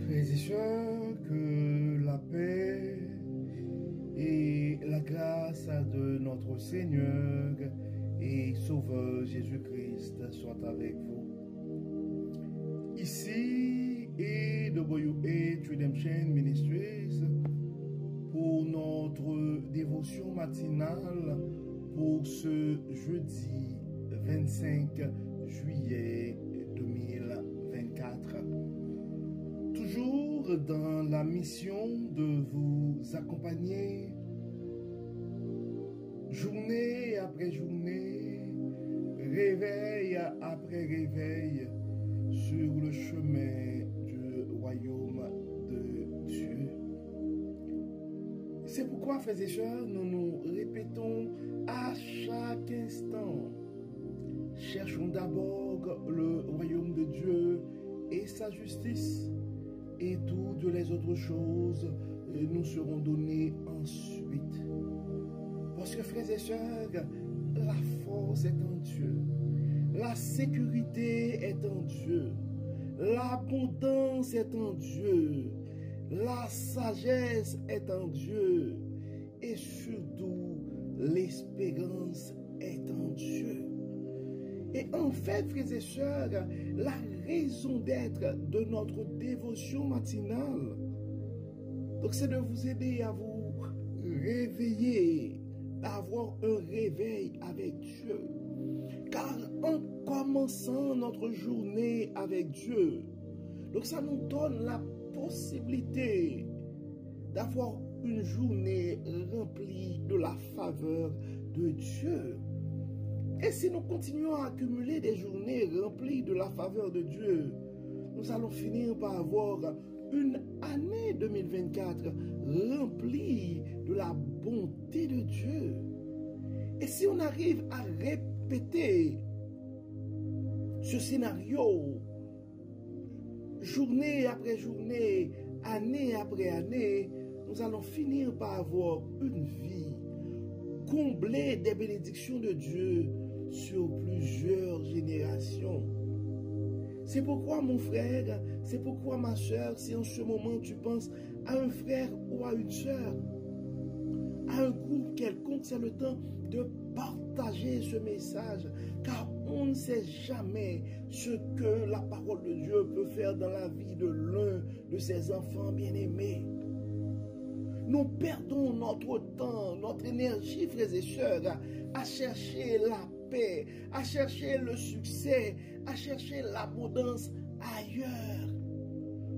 Frères et sœurs, que la paix et la grâce de notre Seigneur et Sauveur Jésus-Christ soient avec vous. Ici est WH Redemption Ministries pour notre dévotion matinale pour ce jeudi 25 juillet 2024. Toujours dans la mission de vous accompagner journée après journée, réveil après réveil sur le chemin du royaume de Dieu. C'est pourquoi, frères et sœurs, nous nous répétons à chaque instant: cherchons d'abord le royaume de Dieu et sa justice, et toutes les autres choses nous seront données ensuite. Parce que, frères et sœurs, la force est en Dieu, la sécurité est en Dieu, l'abondance est en Dieu, la sagesse est en Dieu, et surtout l'espérance est en Dieu. Et en fait, frères et sœurs, la raison d'être de notre dévotion matinale, donc c'est de vous aider à vous réveiller, à avoir un réveil avec Dieu. Car en commençant notre journée avec Dieu, donc ça nous donne la possibilité d'avoir une journée remplie de la faveur de Dieu. Et si nous continuons à accumuler des journées remplies de la faveur de Dieu, nous allons finir par avoir une année 2024 remplie de la bonté de Dieu. Et si on arrive à répéter ce scénario journée après journée, année après année, nous allons finir par avoir une vie comblée des bénédictions de Dieu sur plusieurs générations. C'est pourquoi, mon frère, c'est pourquoi, ma soeur, si en ce moment tu penses à un frère ou à une soeur, à un groupe quelconque, c'est le temps de partager ce message, car on ne sait jamais ce que la parole de Dieu peut faire dans la vie de l'un de ses enfants bien-aimés. Nous perdons notre temps, notre énergie, frères et sœurs, à chercher la paix, à chercher le succès, à chercher l'abondance ailleurs.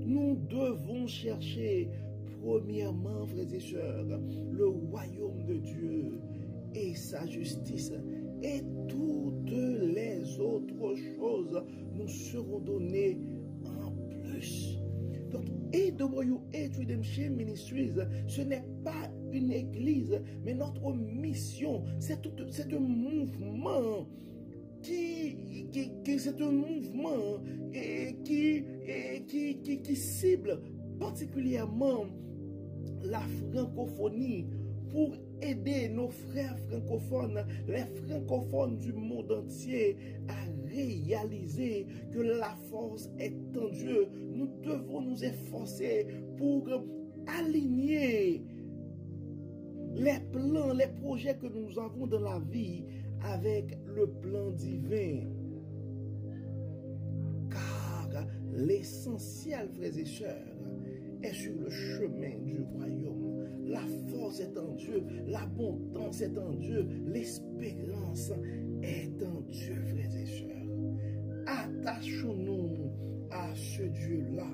Nous devons chercher, premièrement, frères et sœurs, le royaume de Dieu et sa justice. Et toutes les autres choses nous seront données en plus. Donc, AWH Redemption Ministries, ce n'est pas une église, mais notre mission, c'est un mouvement qui cible particulièrement la francophonie pour aider nos frères francophones, les francophones du monde entier à réaliser que la force est en Dieu. Nous devons nous efforcer pour aligner les plans, les projets que nous avons dans la vie avec le plan divin. Car l'essentiel, frères et sœurs, est sur le chemin du royaume. La force est en Dieu, l'abondance est en Dieu, l'espérance est en Dieu, frères et sœurs. Attachons-nous à ce Dieu-là.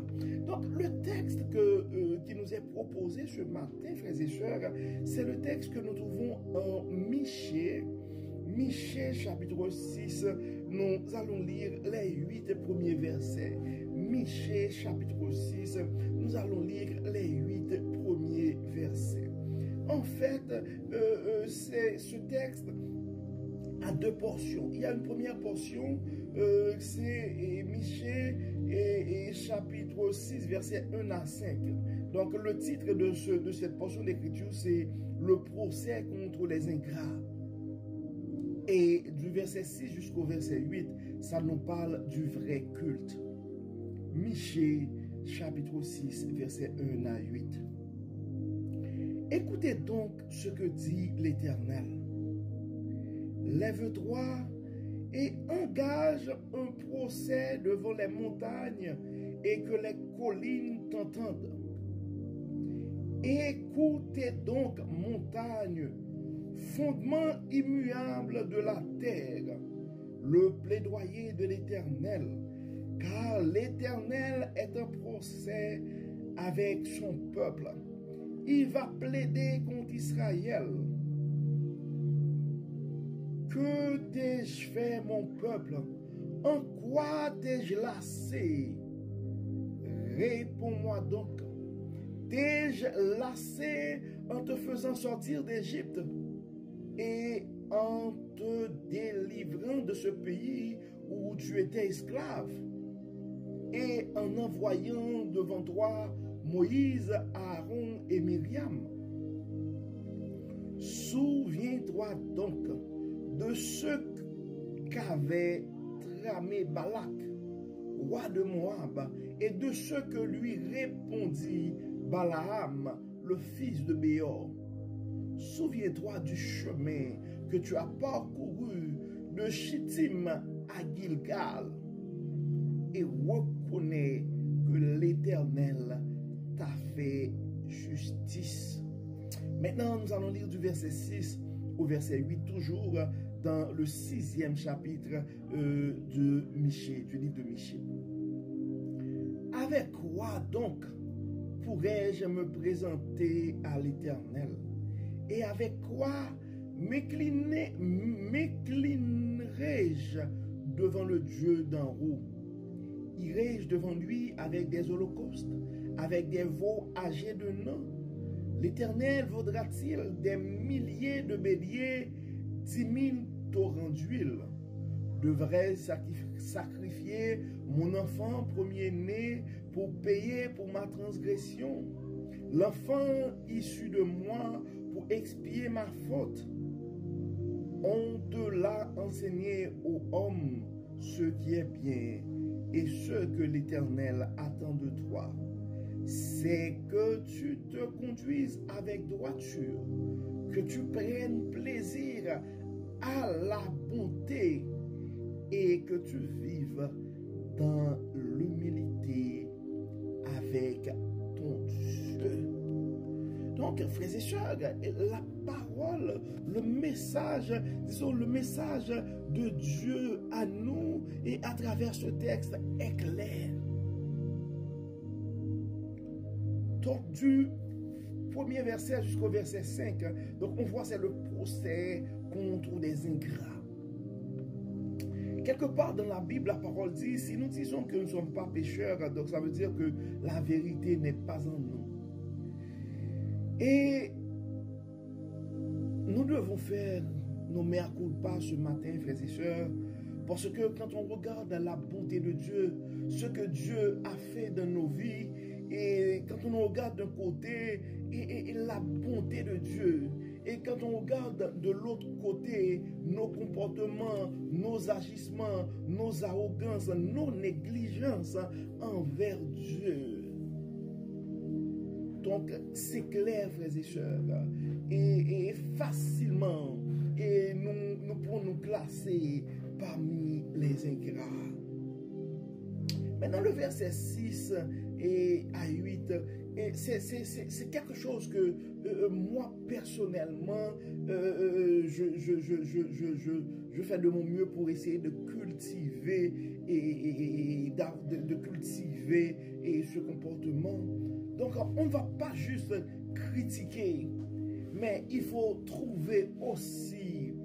Donc, le texte qui nous est proposé ce matin, frères et sœurs, c'est le texte que nous trouvons en Michée. Michée chapitre 6, nous allons lire les 8 premiers versets. Michée chapitre 6, nous allons lire les 8 premiers versets. En fait, ce texte a deux portions. Il y a une première portion, c'est Michée et chapitre 6, versets 1 à 5. Donc le titre de cette portion d'écriture, c'est le procès contre les ingrats. Et du verset 6 jusqu'au verset 8, ça nous parle du vrai culte. Michée, chapitre 6, versets 1 à 8. Écoutez donc ce que dit l'Éternel. Lève-toi et engage un procès devant les montagnes et que les collines t'entendent. Écoutez donc, montagne, fondement immuable de la terre, le plaidoyer de l'Éternel, car l'Éternel est un procès avec son peuple. Il va plaider contre Israël. Que t'ai-je fait, mon peuple? En quoi t'ai-je lassé? Réponds-moi donc. T'ai-je lassé en te faisant sortir d'Égypte et en te délivrant de ce pays où tu étais esclave et en envoyant devant toi Moïse, Aaron et Myriam? Souviens-toi donc de ce qu'avait tramé Balak, roi de Moab, et de ce que lui répondit Balaam, le fils de Béor. Souviens-toi du chemin que tu as parcouru de Chittim à Gilgal et reconnais que l'Éternel t'a fait justice. Maintenant, nous allons lire du verset 6 au verset 8, toujours dans le 6e chapitre de Michée, du livre de Michée. Avec quoi donc pourrais-je me présenter à l'Éternel? Et avec quoi m'inclinerai-je devant le Dieu d'en haut? Irai-je devant lui avec des holocaustes, avec des veaux âgés de nains? L'Éternel vaudra-t-il des milliers de béliers, 10 000 torrents d'huile? Devrais-je sacrifier mon enfant premier-né pour payer pour ma transgression? L'enfant issu de moi pour expier ma faute? On te l'a enseigné aux hommes ce qui est bien et ce que l'Éternel attend de toi. C'est que tu te conduises avec droiture, que tu prennes plaisir à la bonté et que tu vives dans l'humilité avec ton Dieu. Donc, frères et sœurs, la parole, le message, disons le message de Dieu à nous et à travers ce texte est clair. Donc, du premier verset jusqu'au verset 5, donc on voit c'est le procès contre des ingrats. Quelque part dans la Bible, la parole dit, si nous disons que nous ne sommes pas pécheurs, donc ça veut dire que la vérité n'est pas en nous. Et nous devons faire nos mea culpa ce matin, frères et sœurs, parce que quand on regarde la bonté de Dieu, ce que Dieu a fait dans nos vies, et quand on regarde d'un côté et la bonté de Dieu, et quand on regarde de l'autre côté nos comportements, nos agissements, nos arrogances, nos négligences envers Dieu. Donc, c'est clair, frères et sœurs, et facilement, et nous pouvons nous classer parmi les ingrats. Maintenant, le verset 6 et à 8, c'est quelque chose que moi, personnellement, je fais de mon mieux pour essayer de cultiver de cultiver ce comportement. Donc, on ne va pas juste critiquer, mais il faut trouver aussi,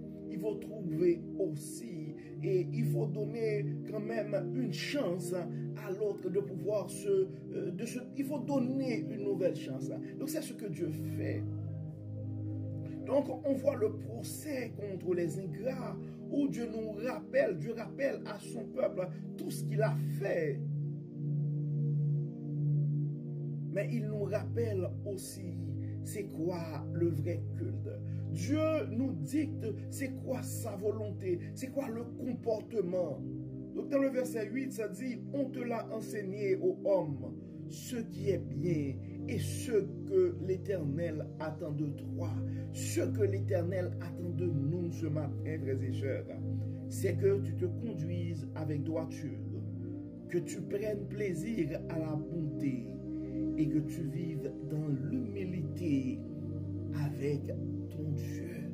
et il faut donner quand même une chance à l'autre de pouvoir il faut donner une nouvelle chance. Donc, c'est ce que Dieu fait. Donc, on voit le procès contre les ingrats, où Dieu rappelle à son peuple tout ce qu'il a fait. Mais il nous rappelle aussi c'est quoi le vrai culte. Dieu nous dicte c'est quoi sa volonté, c'est quoi le comportement. Donc dans le verset 8, ça dit, on te l'a enseigné aux hommes ce qui est bien et ce que l'Éternel attend de toi. Ce que l'Éternel attend de nous ce matin, frères et sœurs, c'est que tu te conduises avec droiture, que tu prennes plaisir à la bonté et que tu vives dans l'humilité avec ton Dieu.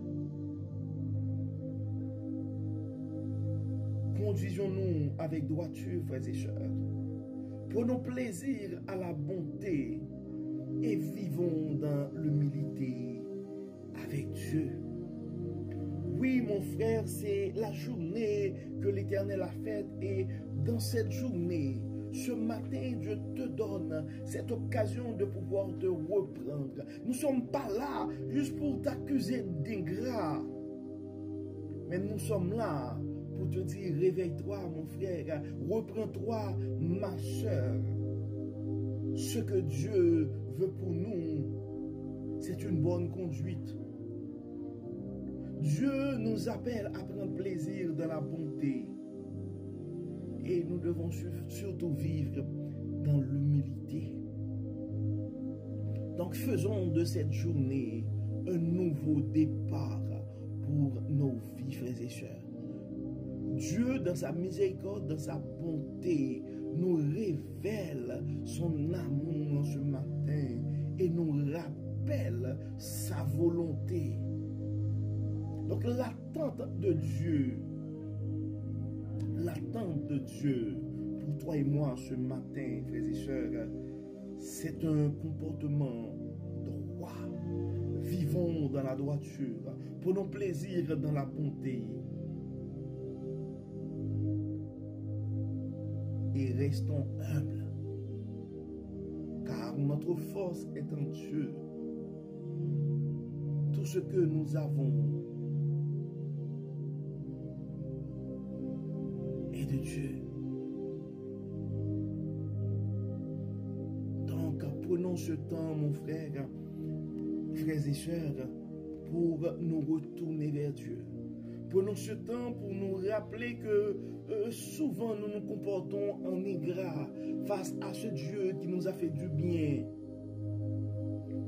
Conduisons-nous avec droiture, frères et sœurs. Prenons plaisir à la bonté et vivons dans l'humilité avec Dieu. Oui, mon frère, c'est la journée que l'Éternel a faite et dans cette journée, ce matin, Dieu te donne cette occasion de pouvoir te reprendre. Nous ne sommes pas là juste pour t'accuser d'ingrat, mais nous sommes là pour te dire, réveille-toi, mon frère, reprends-toi, ma soeur. Ce que Dieu veut pour nous, c'est une bonne conduite. Dieu nous appelle à prendre plaisir dans la bonté. Et nous devons surtout vivre dans l'humilité. Donc faisons de cette journée un nouveau départ pour nos vies, frères et sœurs. Dieu, dans sa miséricorde, dans sa bonté, nous révèle son amour ce matin et nous rappelle sa volonté. Donc l'attente de Dieu pour toi et moi ce matin, frères et sœurs, c'est un comportement droit. Vivons dans la droiture, prenons plaisir dans la bonté et restons humbles, car notre force est en Dieu. Tout ce que nous avons est de Dieu. Donc, prenons ce temps, mon frère, frères et sœurs, pour nous retourner vers Dieu. Prenons ce temps pour nous rappeler que souvent nous nous comportons en ingrat face à ce Dieu qui nous a fait du bien.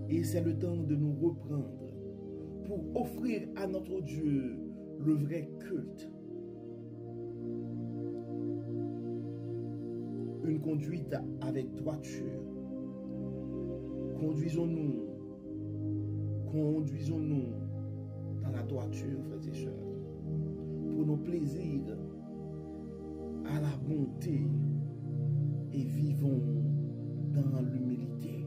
Et c'est le temps de nous reprendre pour offrir à notre Dieu le vrai culte. Une conduite avec droiture. Conduisons-nous dans la droiture, frères et sœurs, pour nos plaisirs à la bonté et vivons dans l'humilité.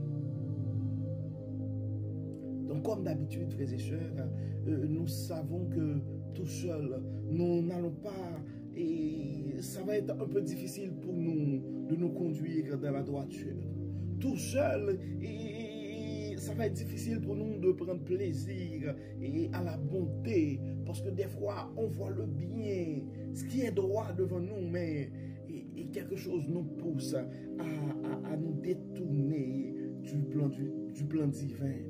Donc, comme d'habitude, frères et sœurs, nous savons que tout seul, nous n'allons pas, et ça va être un peu difficile pour nous de nous conduire dans la droiture. Tout seul, et ça va être difficile pour nous de prendre plaisir et à la bonté, parce que des fois, on voit le bien, ce qui est droit devant nous, mais et quelque chose nous pousse à nous détourner du plan divin.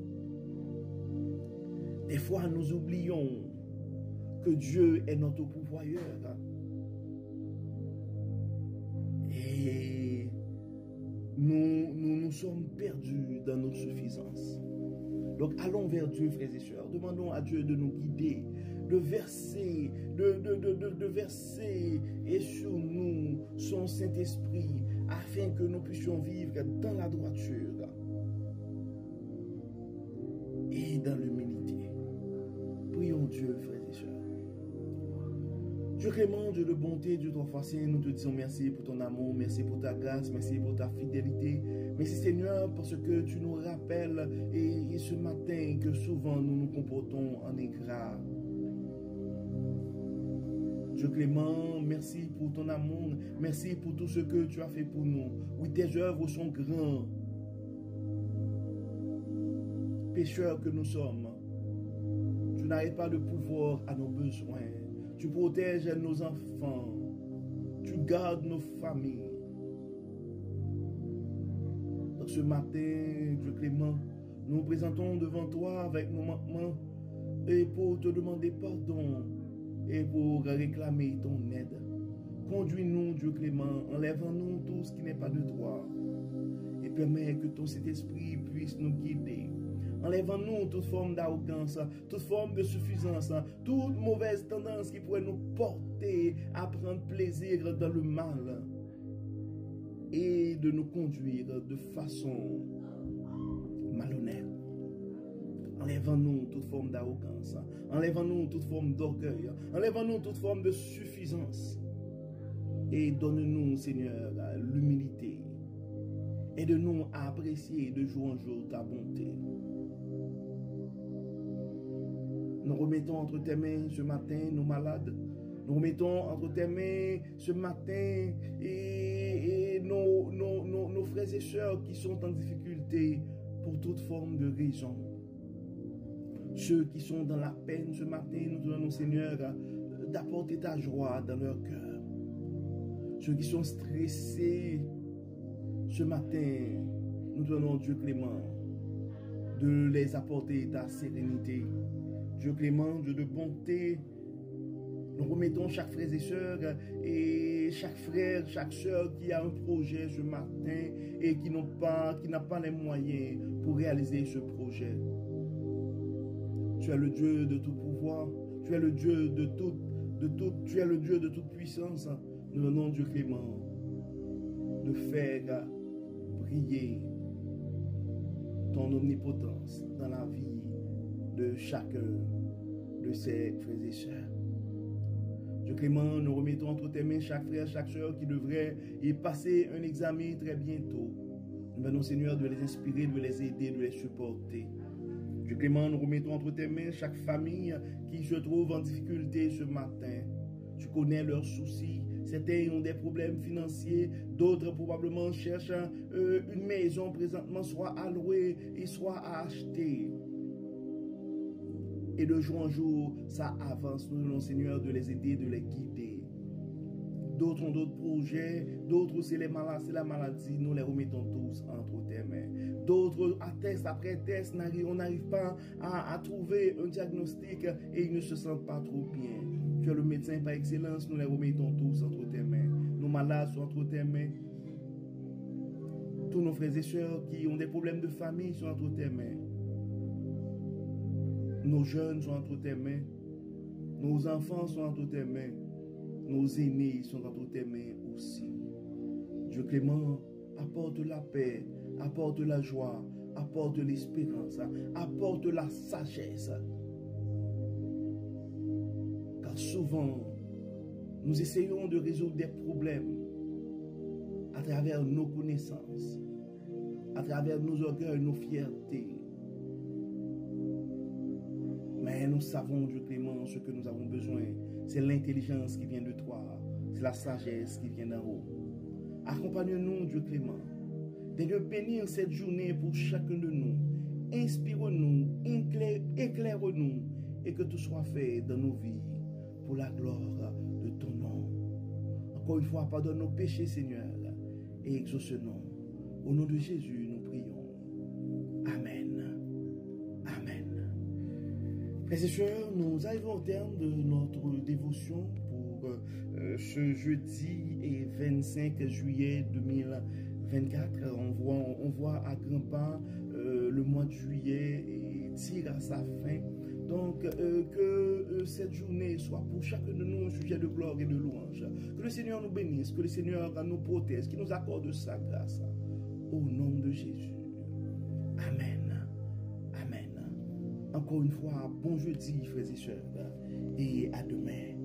Des fois, nous oublions que Dieu est notre pourvoyeur. Et nous sommes perdus dans nos suffisances. Donc, allons vers Dieu, frères et sœurs. Demandons à Dieu de nous guider, de verser et sur nous son Saint-Esprit, afin que nous puissions vivre dans la droiture et dans l'humilité. Prions Dieu, frères et sœurs. Dieu clément, Dieu de bonté, Dieu de facile, nous te disons merci pour ton amour, merci pour ta grâce, merci pour ta fidélité. Merci Seigneur parce que tu nous rappelles et ce matin que souvent nous nous comportons en ingrat. Dieu clément, merci pour ton amour, merci pour tout ce que tu as fait pour nous. Oui, tes œuvres sont grandes. Pécheurs que nous sommes, tu n'arrêtes pas de pouvoir à nos besoins. Tu protèges nos enfants. Tu gardes nos familles. Donc ce matin, Dieu clément, nous nous présentons devant toi avec nos manquements et pour te demander pardon et pour réclamer ton aide. Conduis-nous, Dieu clément, enlève-nous tout ce qui n'est pas de toi et permet que ton Saint-Esprit puisse nous guider. Enlève-nous toute forme d'arrogance, toute forme de suffisance, toute mauvaise tendance qui pourrait nous porter à prendre plaisir dans le mal et de nous conduire de façon malhonnête. Enlève-nous toute forme d'arrogance, enlève-nous toute forme d'orgueil, enlève-nous toute forme de suffisance et donne-nous, Seigneur, l'humilité. Aide-nous à apprécier de jour en jour ta bonté. Nous remettons entre tes mains ce matin nos malades. Nous remettons entre tes mains ce matin et nos frères et sœurs qui sont en difficulté pour toute forme de raison. Ceux qui sont dans la peine ce matin, nous demandons, Seigneur, d'apporter ta joie dans leur cœur. Ceux qui sont stressés ce matin, nous demandons, Dieu clément, de les apporter ta sérénité. Dieu clément, Dieu de bonté, nous remettons chaque frère et sœur et chaque frère, chaque sœur qui a un projet ce matin et qui n'a pas les moyens pour réaliser ce projet. Tu es le Dieu de tout pouvoir, tu es le Dieu tu es le Dieu de toute puissance. Nous demandons, Dieu clément, de faire briller ton omnipotence dans la vie de chacun de ses frères et sœurs. Dieu clément, nous remettons entre tes mains chaque frère, chaque sœur qui devrait y passer un examen très bientôt. Nous demandons, Seigneur, de les inspirer, de les aider, de les supporter. Dieu clément, nous remettons entre tes mains chaque famille qui se trouve en difficulté ce matin. Tu connais leurs soucis. Certains ont des problèmes financiers, d'autres probablement cherchent une maison présentement soit à louer et soit à acheter. Et de jour en jour, ça avance. Nous demandons, Seigneur, de les aider, de les guider. D'autres ont d'autres projets, d'autres c'est la maladie. Nous les remettons tous entre tes mains. D'autres, à test après test, on n'arrive pas à trouver un diagnostic et ils ne se sentent pas trop bien. Tu es le médecin par excellence, nous les remettons tous entre tes mains. Nos malades sont entre tes mains. Tous nos frères et sœurs qui ont des problèmes de famille sont entre tes mains. Nos jeunes sont entre tes mains. Nos enfants sont entre tes mains. Nos aînés sont entre tes mains aussi. Dieu clément, apporte la paix, apporte la joie, apporte l'espérance, apporte la sagesse. Car souvent, nous essayons de résoudre des problèmes à travers nos connaissances, à travers nos orgueils, nos fiertés. Mais nous savons, Dieu clément, ce que nous avons besoin. C'est l'intelligence qui vient de toi. C'est la sagesse qui vient d'en haut. Accompagne-nous, Dieu clément. Seigneur, bénir cette journée pour chacun de nous. Inspire-nous, éclaire-nous et que tout soit fait dans nos vies pour la gloire de ton nom. Encore une fois, pardonne nos péchés, Seigneur, et exauce-nous. Au nom de Jésus, nous prions. Amen. Amen. Frères et sœurs, nous arrivons au terme de notre dévotion pour ce jeudi et 25 juillet 2024. On voit à grands pas le mois de juillet tire à sa fin. Donc, que cette journée soit pour chacun de nous un sujet de gloire et de louange. Que le Seigneur nous bénisse, que le Seigneur nous protège, qu'il nous accorde sa grâce. Au nom de Jésus. Amen. Amen. Encore une fois, bon jeudi, frères et sœurs, et à demain.